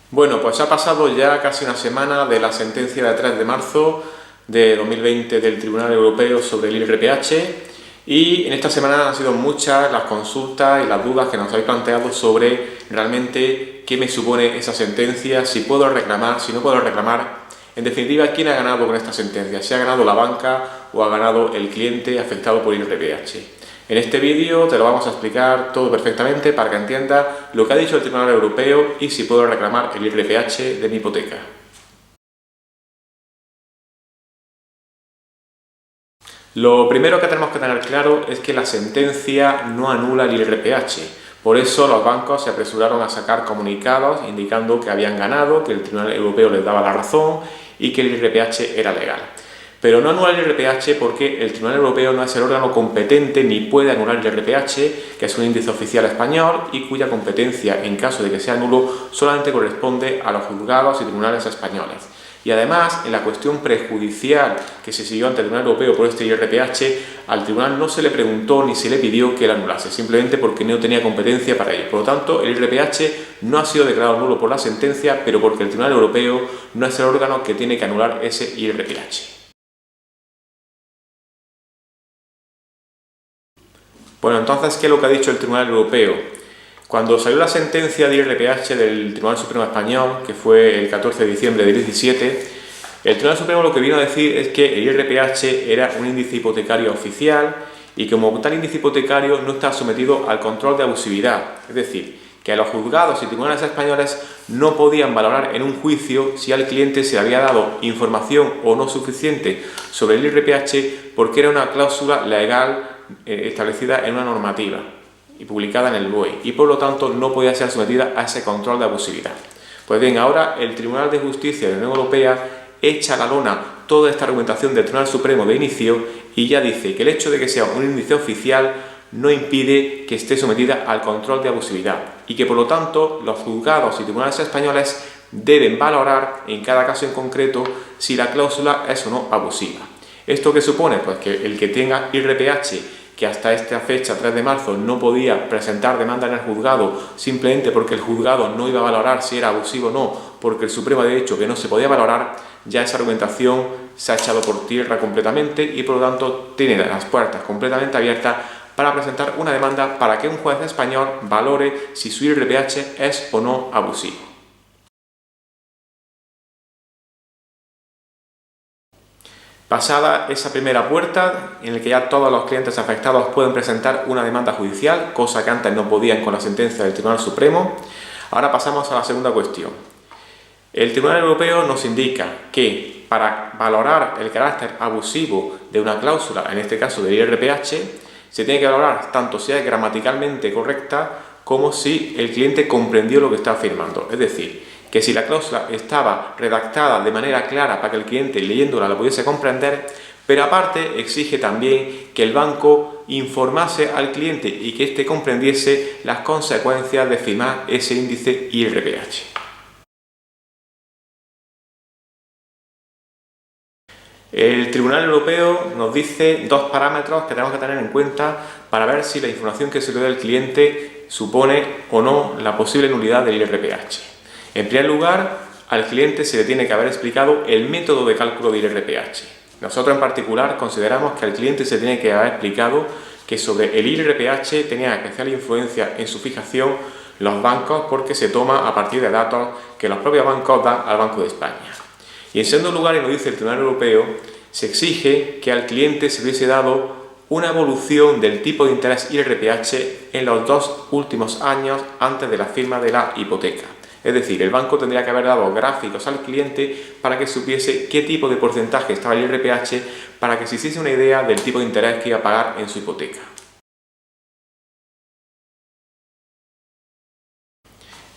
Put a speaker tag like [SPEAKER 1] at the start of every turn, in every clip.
[SPEAKER 1] Bueno, pues ha pasado ya casi una semana de la sentencia de 3 de marzo de 2020 del Tribunal Europeo sobre el IRPH y en esta semana han sido muchas las consultas y las dudas que nos habéis planteado sobre realmente qué me supone esa sentencia, si puedo reclamar, si no puedo reclamar. En definitiva, ¿quién ha ganado con esta sentencia? ¿Si ha ganado la banca o ha ganado el cliente afectado por el IRPH? En este vídeo te lo vamos a explicar todo perfectamente para que entiendas lo que ha dicho el Tribunal Europeo y si puedo reclamar el IRPH de mi hipoteca. Lo primero que tenemos que tener claro es que la sentencia no anula el IRPH. Por eso los bancos se apresuraron a sacar comunicados indicando que habían ganado, que el Tribunal Europeo les daba la razón y que el IRPH era legal. Pero no anula el IRPH porque el Tribunal Europeo no es el órgano competente ni puede anular el IRPH, que es un índice oficial español y cuya competencia, en caso de que sea nulo, solamente corresponde a los juzgados y tribunales españoles. Y además, en la cuestión prejudicial que se siguió ante el Tribunal Europeo por este IRPH, al Tribunal no se le preguntó ni se le pidió que lo anulase, simplemente porque no tenía competencia para ello. Por lo tanto, el IRPH no ha sido declarado nulo por la sentencia, pero porque el Tribunal Europeo no es el órgano que tiene que anular ese IRPH. Bueno, entonces, ¿qué es lo que ha dicho el Tribunal Europeo? Cuando salió la sentencia de IRPH del Tribunal Supremo Español, que fue el 14 de diciembre de 2017, el Tribunal Supremo lo que vino a decir es que el IRPH era un índice hipotecario oficial y como tal índice hipotecario no está sometido al control de abusividad. Es decir, que los juzgados y tribunales españoles no podían valorar en un juicio si al cliente se le había dado información o no suficiente sobre el IRPH porque era una cláusula legal establecida en una normativa y publicada en el BOE y por lo tanto no podía ser sometida a ese control de abusividad. Pues bien, ahora el Tribunal de Justicia de la Unión Europea echa a la lona toda esta argumentación del Tribunal Supremo de inicio y ya dice que el hecho de que sea un índice oficial no impide que esté sometida al control de abusividad y que por lo tanto los juzgados y tribunales españoles deben valorar en cada caso en concreto si la cláusula es o no abusiva. ¿Esto qué supone? Pues que el que tenga IRPH que hasta esta fecha, 3 de marzo, no podía presentar demanda en el juzgado simplemente porque el juzgado no iba a valorar si era abusivo o no, porque el Supremo había dicho que no se podía valorar, ya esa argumentación se ha echado por tierra completamente y por lo tanto tiene las puertas completamente abiertas para presentar una demanda para que un juez español valore si su IRPH es o no abusivo. Pasada esa primera puerta, en la que ya todos los clientes afectados pueden presentar una demanda judicial, cosa que antes no podían con la sentencia del Tribunal Supremo, ahora pasamos a la segunda cuestión. El Tribunal Europeo nos indica que para valorar el carácter abusivo de una cláusula, en este caso del IRPH, se tiene que valorar tanto si es gramaticalmente correcta como si el cliente comprendió lo que está afirmando. Es decir, que si la cláusula estaba redactada de manera clara para que el cliente leyéndola la pudiese comprender, pero aparte exige también que el banco informase al cliente y que éste comprendiese las consecuencias de firmar ese índice IRPH. El Tribunal Europeo nos dice dos parámetros que tenemos que tener en cuenta para ver si la información que se le da al cliente supone o no la posible nulidad del IRPH. En primer lugar, al cliente se le tiene que haber explicado el método de cálculo del IRPH. Nosotros en particular consideramos que al cliente se tiene que haber explicado que sobre el IRPH tenía especial influencia en su fijación los bancos porque se toma a partir de datos que los propios bancos dan al Banco de España. Y en segundo lugar, y nos dice el Tribunal Europeo, se exige que al cliente se hubiese dado una evolución del tipo de interés IRPH en los 2 últimos años antes de la firma de la hipoteca. Es decir, el banco tendría que haber dado gráficos al cliente para que supiese qué tipo de porcentaje estaba el IRPH para que se hiciese una idea del tipo de interés que iba a pagar en su hipoteca.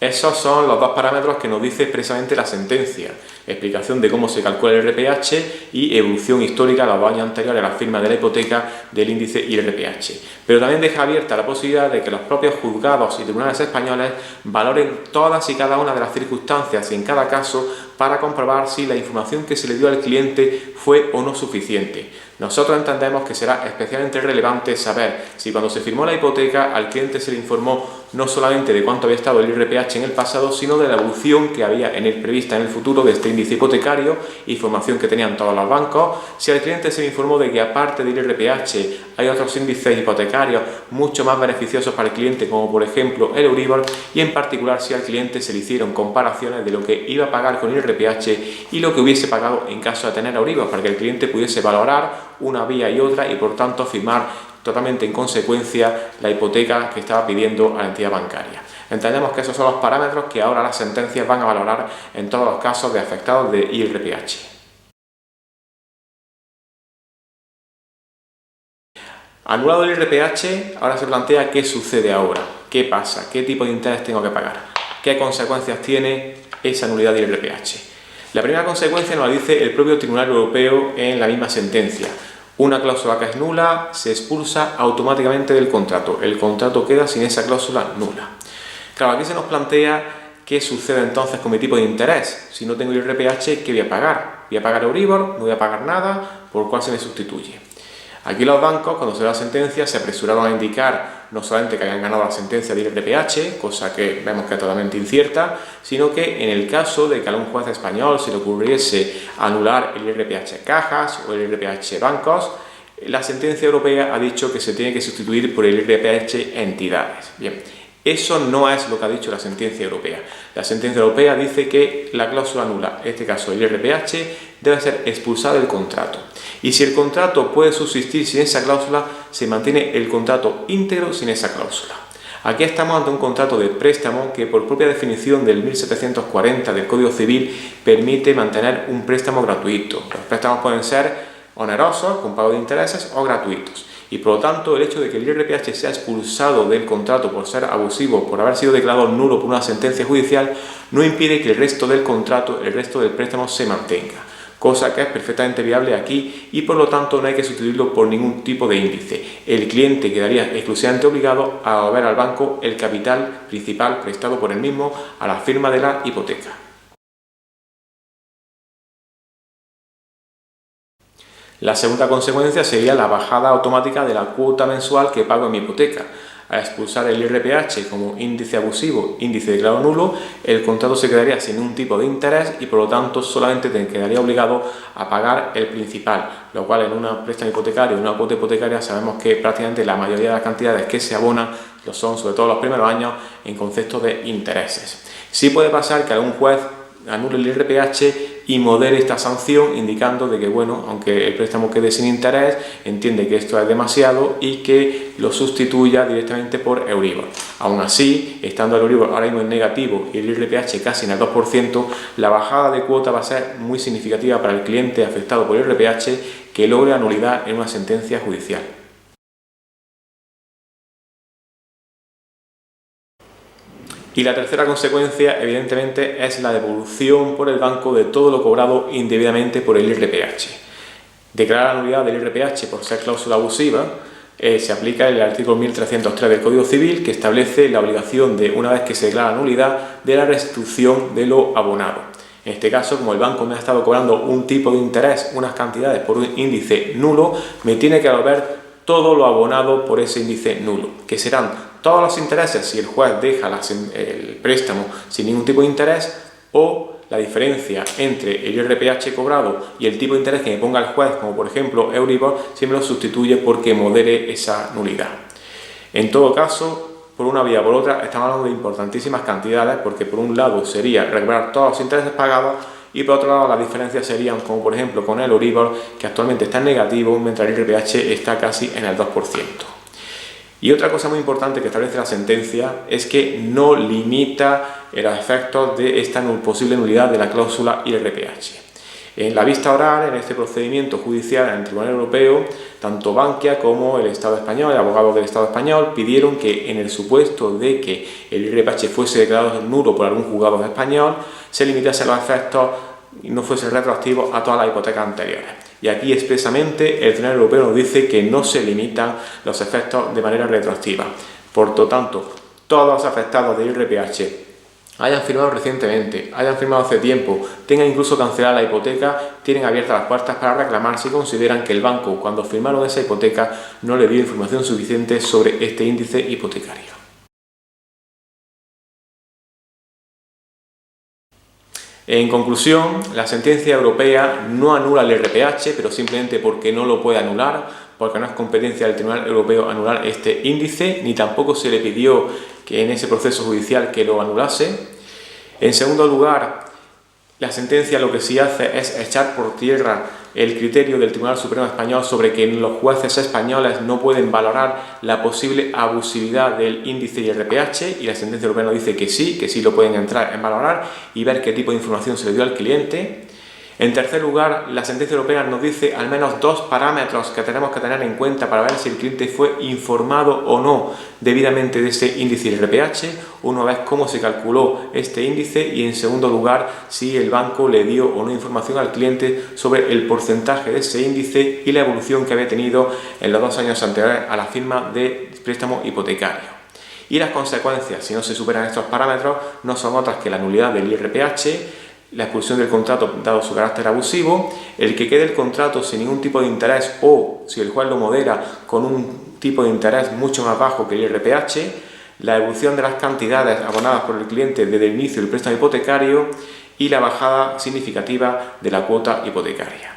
[SPEAKER 1] Esos son los dos parámetros que nos dice expresamente la sentencia, explicación de cómo se calcula el IRPH y evolución histórica a los 2 años anteriores a la firma de la hipoteca del índice IRPH. Pero también deja abierta la posibilidad de que los propios juzgados y tribunales españoles valoren todas y cada una de las circunstancias en cada caso para comprobar si la información que se le dio al cliente fue o no suficiente. Nosotros entendemos que será especialmente relevante saber si cuando se firmó la hipoteca al cliente se le informó no solamente de cuánto había estado el IRPH en el pasado, sino de la evolución que había prevista en el futuro de este índice hipotecario, información que tenían todos los bancos, si al cliente se le informó de que aparte del IRPH hay otros índices hipotecarios mucho más beneficiosos para el cliente, como por ejemplo el Euribor, y en particular si al cliente se le hicieron comparaciones de lo que iba a pagar con el IRPH y lo que hubiese pagado en caso de tener Euribor, para que el cliente pudiese valorar una vía y otra y por tanto firmar totalmente en consecuencia la hipoteca que estaba pidiendo a la entidad bancaria. Entendemos que esos son los parámetros que ahora las sentencias van a valorar en todos los casos de afectados de IRPH. Anulado el IRPH, ahora se plantea qué sucede ahora, qué pasa, qué tipo de interés tengo que pagar, qué consecuencias tiene esa nulidad del IRPH. La primera consecuencia nos la dice el propio Tribunal Europeo en la misma sentencia. Una cláusula que es nula se expulsa automáticamente del contrato. El contrato queda sin esa cláusula nula. Claro, aquí se nos plantea qué sucede entonces con mi tipo de interés. Si no tengo IRPH, ¿qué voy a pagar? ¿Voy a pagar Euribor? ¿No voy a pagar nada? ¿Por cuál se me sustituye? Aquí los bancos, cuando se da la sentencia, se apresuraron a indicar no solamente que habían ganado la sentencia del IRPH, cosa que vemos que es totalmente incierta, sino que en el caso de que a un juez español se le ocurriese anular el IRPH cajas o el IRPH bancos, la sentencia europea ha dicho que se tiene que sustituir por el IRPH entidades. Bien, eso no es lo que ha dicho la sentencia europea. La sentencia europea dice que la cláusula nula, en este caso el IRPH, debe ser expulsada del contrato. Y si el contrato puede subsistir sin esa cláusula, se mantiene el contrato íntegro sin esa cláusula. Aquí estamos ante un contrato de préstamo que por propia definición del 1740 del Código Civil permite mantener un préstamo gratuito. Los préstamos pueden ser onerosos, con pago de intereses o gratuitos. Y por lo tanto el hecho de que el IRPH sea expulsado del contrato por ser abusivo, por haber sido declarado nulo por una sentencia judicial, no impide que el resto del contrato, el resto del préstamo se mantenga. Cosa que es perfectamente viable aquí y por lo tanto no hay que sustituirlo por ningún tipo de índice. El cliente quedaría exclusivamente obligado a devolver al banco el capital principal prestado por el mismo a la firma de la hipoteca. La segunda consecuencia sería la bajada automática de la cuota mensual que pago en mi hipoteca. Al expulsar el IRPH como índice abusivo, índice declarado nulo, el contrato se quedaría sin un tipo de interés y por lo tanto solamente te quedaría obligado a pagar el principal, lo cual en un préstamo hipotecario, en una cuota hipotecaria, sabemos que prácticamente la mayoría de las cantidades que se abonan lo son, sobre todo los primeros años, en concepto de intereses. Sí puede pasar que algún juez anule el IRPH y modere esta sanción indicando de que, bueno, aunque el préstamo quede sin interés, entiende que esto es demasiado y que lo sustituya directamente por Euribor. Aún así, estando el Euribor ahora mismo en negativo y el IRPH casi en el 2%, la bajada de cuota va a ser muy significativa para el cliente afectado por el IRPH que logre la nulidad en una sentencia judicial. Y la tercera consecuencia, evidentemente, es la devolución por el banco de todo lo cobrado indebidamente por el IRPH. Declarar la nulidad del IRPH por ser cláusula abusiva, se aplica el artículo 1303 del Código Civil, que establece la obligación de, una vez que se declara nulidad, de la restitución de lo abonado. En este caso, como el banco me ha estado cobrando un tipo de interés, unas cantidades por un índice nulo, me tiene que devolver todo lo abonado por ese índice nulo, que serán todos los intereses si el juez deja el préstamo sin ningún tipo de interés, o la diferencia entre el IRPH cobrado y el tipo de interés que me ponga el juez, como por ejemplo Euribor, si me lo sustituye porque modere esa nulidad. En todo caso, por una vía o por otra, estamos hablando de importantísimas cantidades, porque por un lado sería recuperar todos los intereses pagados y por otro lado las diferencias serían, como por ejemplo con el Euribor, que actualmente está en negativo, mientras el IRPH está casi en el 2%. Y otra cosa muy importante que establece la sentencia es que no limita los efectos de esta posible nulidad de la cláusula IRPH. En la vista oral, en este procedimiento judicial en el Tribunal Europeo, tanto Bankia como el Estado español, el abogado del Estado español, pidieron que en el supuesto de que el IRPH fuese declarado nulo por algún juzgado español, se limitase los efectos y no fuese retroactivo a todas las hipotecas anteriores. Y aquí expresamente el Tribunal Europeo nos dice que no se limitan los efectos de manera retroactiva. Por lo tanto, todos los afectados del IRPH hayan firmado recientemente, hayan firmado hace tiempo, tengan incluso cancelada la hipoteca, tienen abiertas las puertas para reclamar si consideran que el banco, cuando firmaron esa hipoteca, no le dio información suficiente sobre este índice hipotecario. En conclusión, la sentencia europea no anula el IRPH, pero simplemente porque no lo puede anular, porque no es competencia del Tribunal Europeo anular este índice, ni tampoco se le pidió que en ese proceso judicial que lo anulase. En segundo lugar, la sentencia lo que sí hace es echar por tierra el criterio del Tribunal Supremo Español sobre que los jueces españoles no pueden valorar la posible abusividad del índice IRPH, y la sentencia europea nos dice que sí lo pueden entrar en valorar y ver qué tipo de información se le dio al cliente. En tercer lugar, la sentencia europea nos dice al menos dos parámetros que tenemos que tener en cuenta para ver si el cliente fue informado o no debidamente de ese índice IRPH. Uno es cómo se calculó este índice, y en segundo lugar, si el banco le dio o no información al cliente sobre el porcentaje de ese índice y la evolución que había tenido en los 2 años anteriores a la firma de préstamo hipotecario. Y las consecuencias, si no se superan estos parámetros, no son otras que la nulidad del IRPH, la expulsión del contrato dado su carácter abusivo, el que quede el contrato sin ningún tipo de interés, o si el juez lo modera con un tipo de interés mucho más bajo que el IRPH, la evolución de las cantidades abonadas por el cliente desde el inicio del préstamo hipotecario y la bajada significativa de la cuota hipotecaria.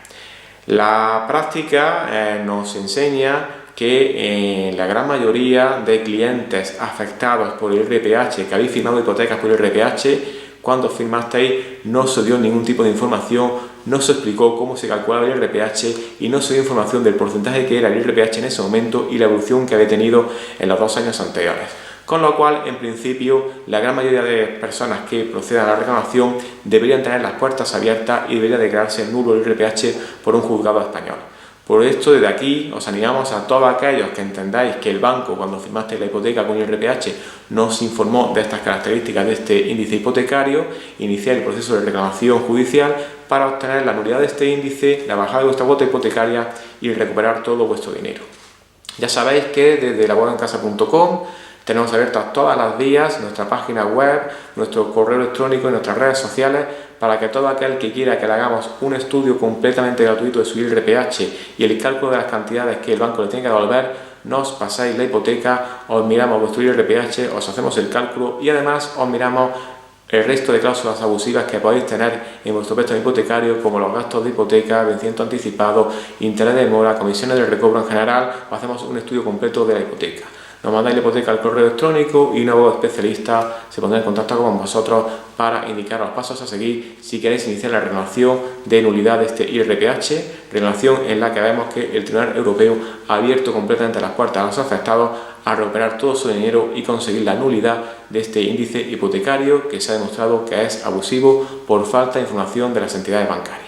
[SPEAKER 1] La práctica nos enseña que la gran mayoría de clientes afectados por el IRPH, que habéis firmado hipotecas por el IRPH, cuando firmasteis no se dio ningún tipo de información, no se explicó cómo se calculaba el IRPH y no se dio información del porcentaje que era el IRPH en ese momento y la evolución que había tenido en los 2 años anteriores. Con lo cual, en principio, la gran mayoría de personas que procedan a la reclamación deberían tener las puertas abiertas y debería declararse nulo el IRPH por un juzgado español. Por esto, desde aquí os animamos a todos aquellos que entendáis que el banco, cuando firmasteis la hipoteca con IRPH, no os informó de estas características de este índice hipotecario, iniciar el proceso de reclamación judicial para obtener la nulidad de este índice, la bajada de vuestra cuota hipotecaria y recuperar todo vuestro dinero. Ya sabéis que desde labogadencasa.com tenemos abiertas todas las vías, nuestra página web, nuestro correo electrónico y nuestras redes sociales, para que todo aquel que quiera que le hagamos un estudio completamente gratuito de su IRPH y el cálculo de las cantidades que el banco le tiene que devolver, nos pasáis la hipoteca, os miramos vuestro IRPH, os hacemos el cálculo y además os miramos el resto de cláusulas abusivas que podéis tener en vuestro préstamo hipotecario, como los gastos de hipoteca, vencimiento anticipado, interés de demora, comisiones de recobro en general. Os hacemos un estudio completo de la hipoteca. Nos mandáis la hipoteca al correo electrónico y un nuevo especialista se pondrá en contacto con vosotros para indicar los pasos a seguir si queréis iniciar la renovación de nulidad de este IRPH, renovación en la que vemos que el Tribunal Europeo ha abierto completamente las puertas a los afectados a recuperar todo su dinero y conseguir la nulidad de este índice hipotecario que se ha demostrado que es abusivo por falta de información de las entidades bancarias.